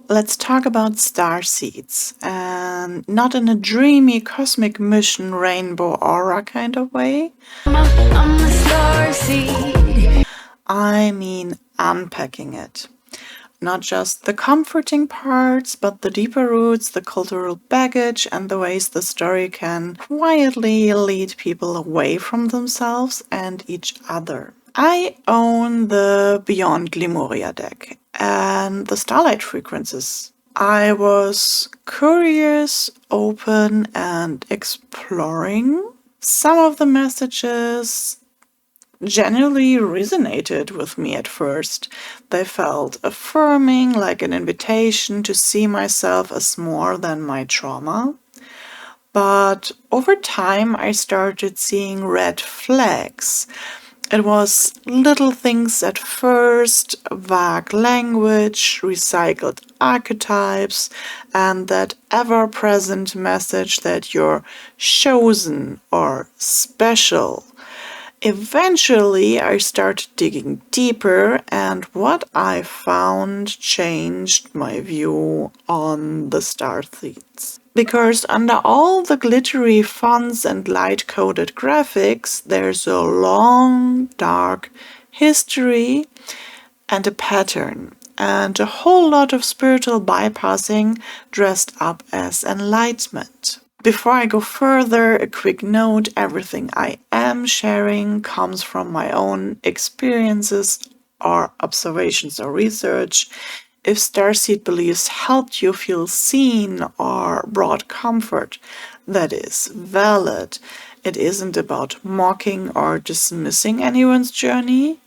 let's talk about starseeds, and not in a dreamy cosmic mission rainbow aura kind of way. I'm a starseed. I mean unpacking it. Not just the comforting parts, but the deeper roots, the cultural baggage, and the ways the story can quietly lead people away from themselves and each other. I own the Beyond Lemuria deck and the Starlight Frequencies. I was curious, open, and exploring. Some of the messages genuinely resonated with me at first. They felt affirming, like an invitation to see myself as more than my trauma. But over time, I started seeing red flags. It was little things at first, vague language, recycled archetypes, and that ever-present message that you're chosen or special. Eventually, I started digging deeper, and what I found changed my view on the starseeds. Because under all the glittery fonts and light-coded graphics, there's a long, dark history and a pattern, and a whole lot of spiritual bypassing dressed up as enlightenment. Before I go further, a quick note: everything I am sharing comes from my own experiences or observations or research. If starseed beliefs helped you feel seen or brought comfort, that is valid. It isn't about mocking or dismissing anyone's journey.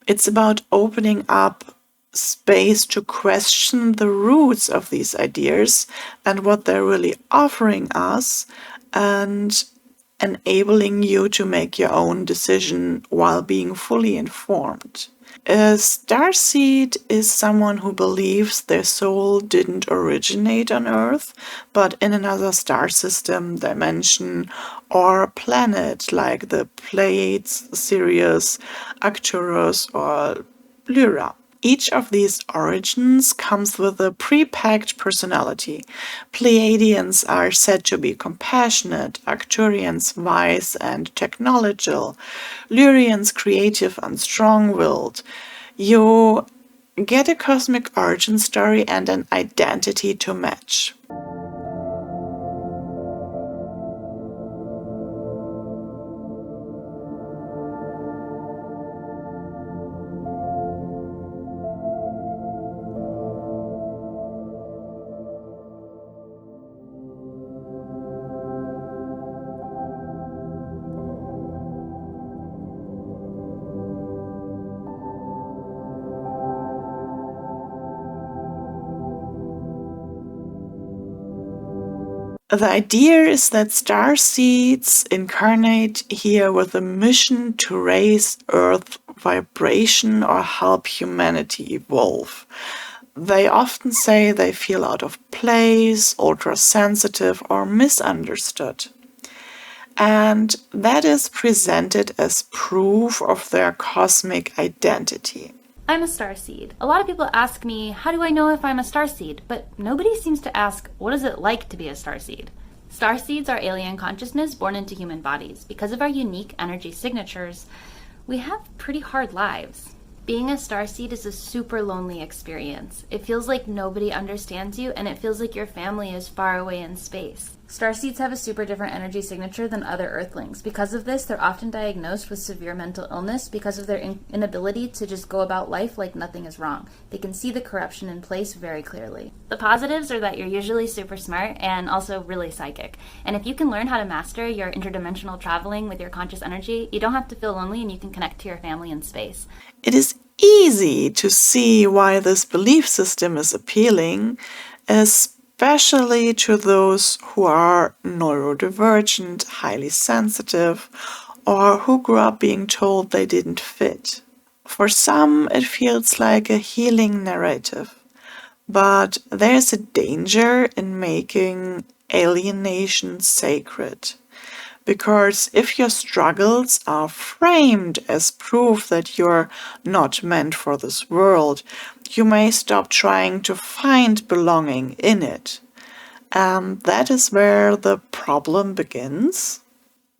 It's about opening up space to question the roots of these ideas and what they're really offering us, and enabling you to make your own decision while being fully informed. A starseed is someone who believes their soul didn't originate on Earth, but in another star system, dimension, or planet like the Pleiades, Sirius, Arcturus, or Lyra. Each of these origins comes with a pre-packed personality. Pleiadians are said to be compassionate, Arcturians wise and technological, Lyrians creative and strong-willed. You get a cosmic origin story and an identity to match. The idea is that starseeds incarnate here with a mission to raise Earth vibration or help humanity evolve. They often say they feel out of place, ultra-sensitive, or misunderstood. And that is presented as proof of their cosmic identity. I'm a starseed. A lot of people ask me, how do I know if I'm a starseed? But nobody seems to ask, what is it like to be a starseed? Starseeds are alien consciousness born into human bodies. Because of our unique energy signatures, we have pretty hard lives. Being a starseed is a super lonely experience. It feels like nobody understands you, and it feels like your family is far away in space. Starseeds have a super different energy signature than other Earthlings. Because of this, they're often diagnosed with severe mental illness because of their inability to just go about life like nothing is wrong. They can see the corruption in place very clearly. The positives are that you're usually super smart and also really psychic. And if you can learn how to master your interdimensional traveling with your conscious energy, you don't have to feel lonely and you can connect to your family in space. It is easy to see why this belief system is appealing, especially to those who are neurodivergent, highly sensitive, or who grew up being told they didn't fit. For some, it feels like a healing narrative, but there's a danger in making alienation sacred, Because if your struggles are framed as proof that you're not meant for this world, you may stop trying to find belonging in it. And that is where the problem begins.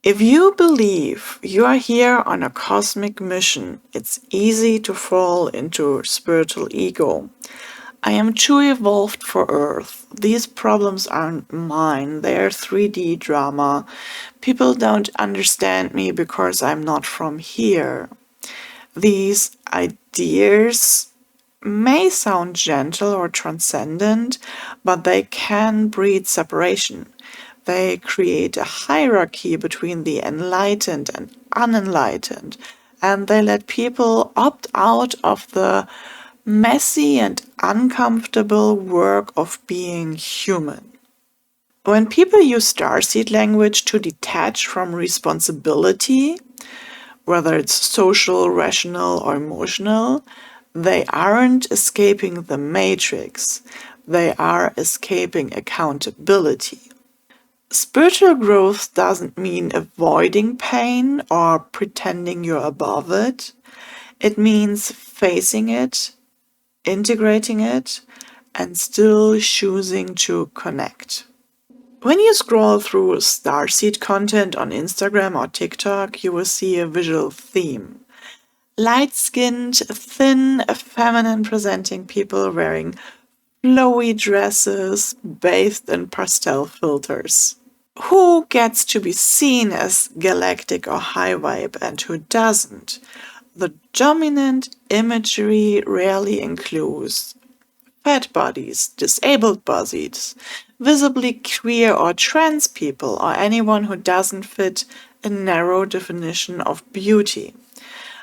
If you believe you are here on a cosmic mission, it's easy to fall into spiritual ego. I am too evolved for Earth. These problems aren't mine. They're 3D drama. People don't understand me because I'm not from here. These ideas may sound gentle or transcendent, but they can breed separation. They create a hierarchy between the enlightened and unenlightened, and they let people opt out of the messy and uncomfortable work of being human. When people use starseed language to detach from responsibility, whether it's social, rational, or emotional, they aren't escaping the matrix. They are escaping accountability. Spiritual growth doesn't mean avoiding pain or pretending you're above it. It means facing it, integrating it, and still choosing to connect. When you scroll through starseed content on Instagram or TikTok, you will see a visual theme. Light-skinned, thin, feminine presenting people wearing flowy dresses bathed in pastel filters. Who gets to be seen as galactic or high vibe and who doesn't? The dominant imagery rarely includes fat bodies, disabled bodies, visibly queer or trans people, or anyone who doesn't fit a narrow definition of beauty.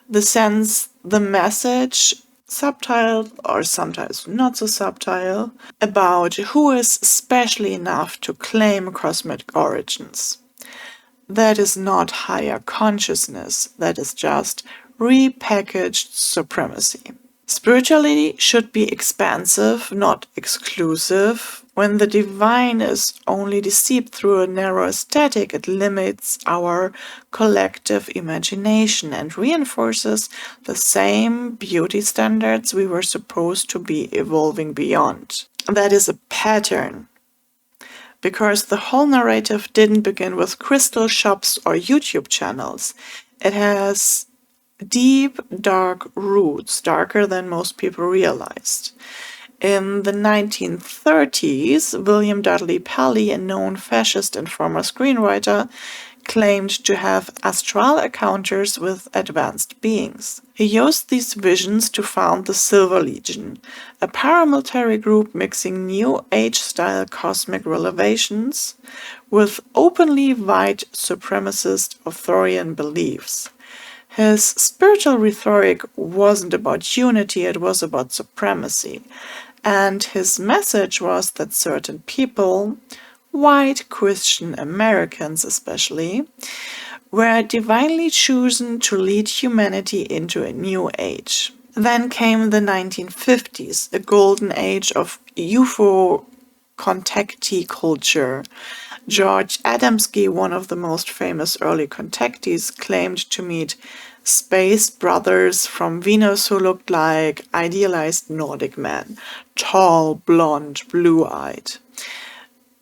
The message, subtle or sometimes not so subtle, about who is special enough to claim cosmic origins. That is not higher consciousness, that is just repackaged supremacy. Spirituality should be expansive, not exclusive. When the divine is only deceived through a narrow aesthetic, it limits our collective imagination and reinforces the same beauty standards we were supposed to be evolving beyond. That is a pattern. Because the whole narrative didn't begin with crystal shops or YouTube channels. It has deep, dark roots, darker than most people realized. In the 1930s, William Dudley Pelley, a known fascist and former screenwriter, claimed to have astral encounters with advanced beings. He used these visions to found the Silver Legion, a paramilitary group mixing New Age-style cosmic revelations with openly white supremacist Arthurian beliefs. His spiritual rhetoric wasn't about unity, it was about supremacy. And his message was that certain people, white Christian Americans especially, were divinely chosen to lead humanity into a new age. Then came the 1950s, a golden age of UFO contactee culture. George Adamski, one of the most famous early contactees, claimed to meet space brothers from Venus who looked like idealized Nordic men, tall, blonde, blue-eyed.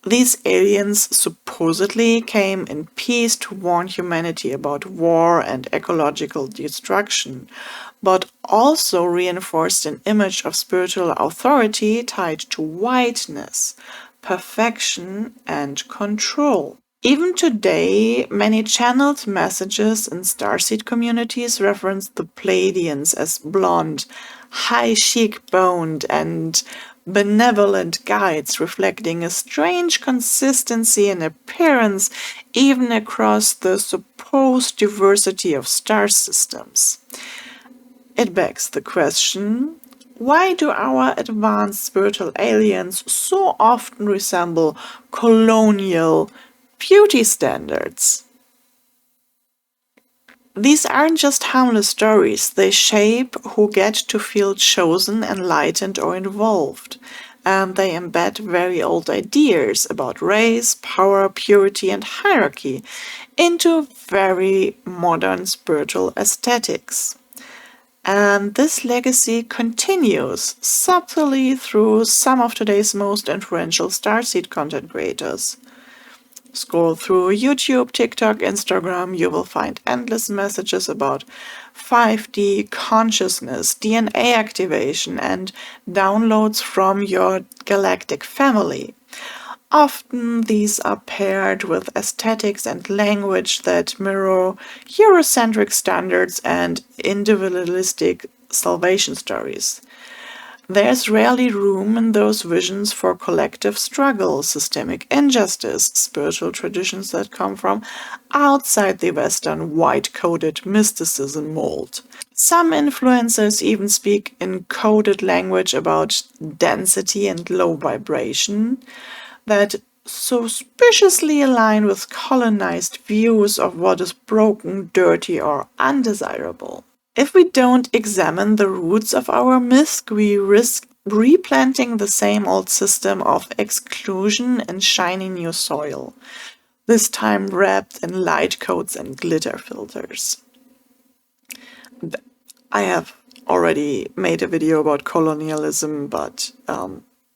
These aliens supposedly came in peace to warn humanity about war and ecological destruction, but also reinforced an image of spiritual authority tied to whiteness, perfection, and control. Even today, many channeled messages in starseed communities reference the Pleiadians as blonde, high cheek-boned, and benevolent guides, reflecting a strange consistency in appearance even across the supposed diversity of star systems. It begs the question, why do our advanced spiritual aliens so often resemble colonial beauty standards? These aren't just harmless stories, they shape who get to feel chosen, enlightened, or involved. and they embed very old ideas about race, power, purity, and hierarchy into very modern spiritual aesthetics. And this legacy continues subtly through some of today's most influential starseed content creators. Scroll through YouTube, TikTok, Instagram, you will find endless messages about 5D consciousness, DNA activation, and downloads from your galactic family. Often these are paired with aesthetics and language that mirror Eurocentric standards and individualistic salvation stories. There's rarely room in those visions for collective struggle, systemic injustice, spiritual traditions that come from outside the Western white-coded mysticism mold. Some influencers even speak in coded language about density and low vibration that suspiciously align with colonized views of what is broken, dirty, or undesirable. If we don't examine the roots of our myths, we risk replanting the same old system of exclusion in shiny new soil, this time wrapped in light coats and glitter filters. I have already made a video about colonialism, but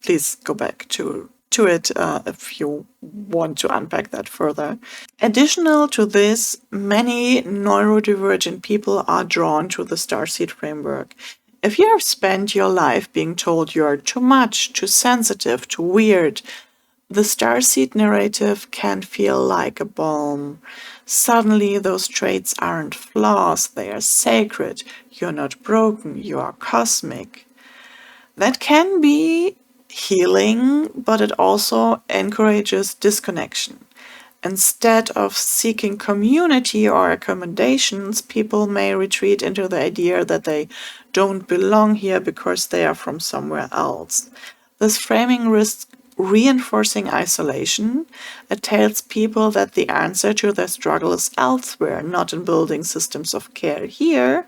please go back to it if you want to unpack that further. Additional to this, many neurodivergent people are drawn to the Starseed framework. If you have spent your life being told you are too much, too sensitive, too weird, the Starseed narrative can feel like a balm. Suddenly those traits aren't flaws, they are sacred. You're not broken, you are cosmic. That can be healing, but it also encourages disconnection. Instead of seeking community or accommodations, people may retreat into the idea that they don't belong here because they are from somewhere else. This framing risks reinforcing isolation. It tells people that the answer to their struggle is elsewhere, not in building systems of care here,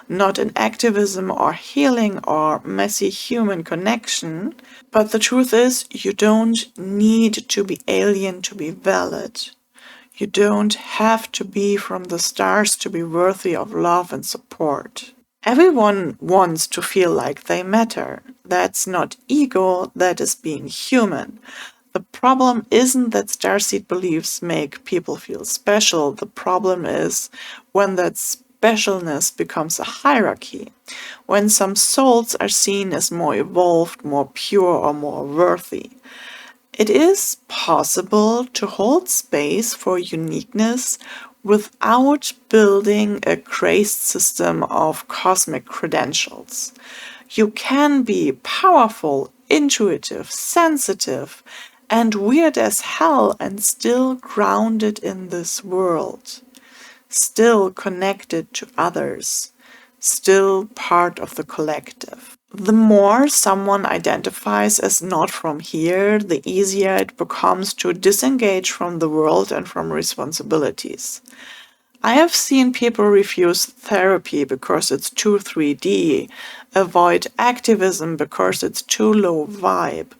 not in activism or healing or messy human connection. But the truth is, you don't need to be alien to be valid. You don't have to be from the stars to be worthy of love and support. Everyone wants to feel like they matter. That's not ego, that is being human. The problem isn't that starseed beliefs make people feel special. The problem is when that specialness becomes a hierarchy, when some souls are seen as more evolved, more pure, or more worthy. It is possible to hold space for uniqueness without building a crazed system of cosmic credentials. You can be powerful, intuitive, sensitive, and weird as hell and still grounded in this world, still connected to others, still part of the collective. The more someone identifies as not from here, the easier it becomes to disengage from the world and from responsibilities. I have seen people refuse therapy because it's too 3D, avoid activism because it's too low vibe,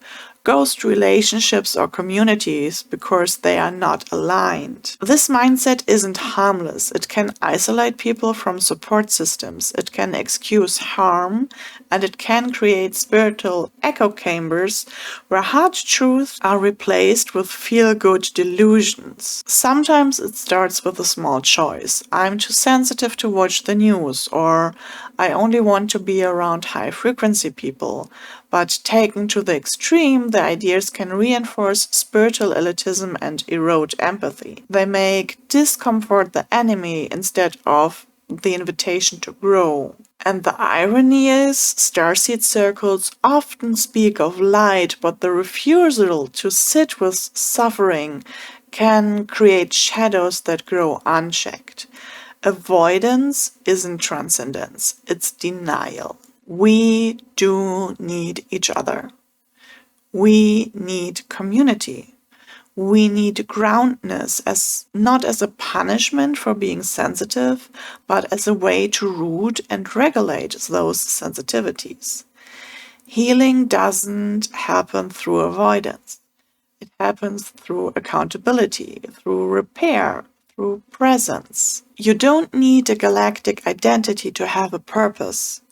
ghost relationships or communities because they are not aligned. This mindset isn't harmless. It can isolate people from support systems, it can excuse harm, and it can create spiritual echo chambers where hard truths are replaced with feel-good delusions. Sometimes it starts with a small choice. I'm too sensitive to watch the news, or I only want to be around high-frequency people. But taken to the extreme, the ideas can reinforce spiritual elitism and erode empathy. They make discomfort the enemy instead of the invitation to grow. And the irony is, starseed circles often speak of light, but the refusal to sit with suffering can create shadows that grow unchecked. Avoidance isn't transcendence, it's denial. We do need each other. We need community. We need groundness, as not as a punishment for being sensitive, but as a way to root and regulate those sensitivities. Healing doesn't happen through avoidance. It happens through accountability, through repair, through presence. You don't need a galactic identity to have a purpose.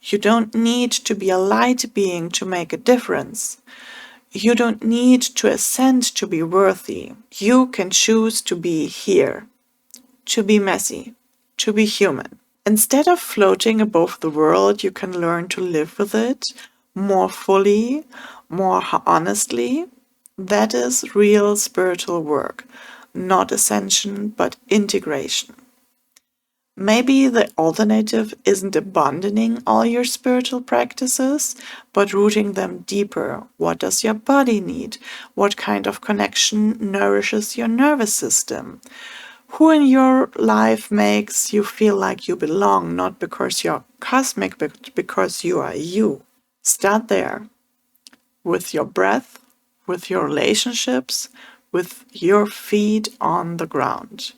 You don't need to be a light being to make a difference. You don't need to ascend to be worthy. You can choose to be here, to be messy, to be human. Instead of floating above the world, you can learn to live with it more fully, more honestly. That is real spiritual work, not ascension, but integration. Maybe the alternative isn't abandoning all your spiritual practices, but rooting them deeper. What does your body need? What kind of connection nourishes your nervous system? Who in your life makes you feel like you belong, not because you're cosmic, but because you are you? Start there, with your breath, with your relationships, with your feet on the ground.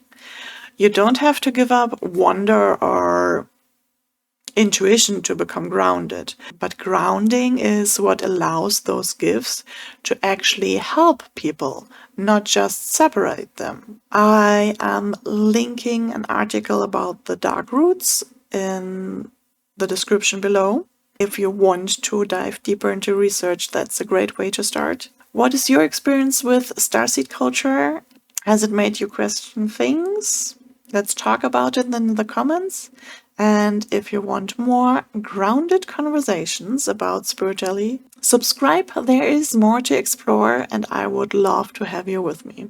You don't have to give up wonder or intuition to become grounded, but grounding is what allows those gifts to actually help people, not just separate them. I am linking an article about the dark roots in the description below. If you want to dive deeper into research, that's a great way to start. What is your experience with starseed culture? Has it made you question things? Let's talk about it in the comments. And if you want more grounded conversations about spirituality, subscribe. There is more to explore, and I would love to have you with me.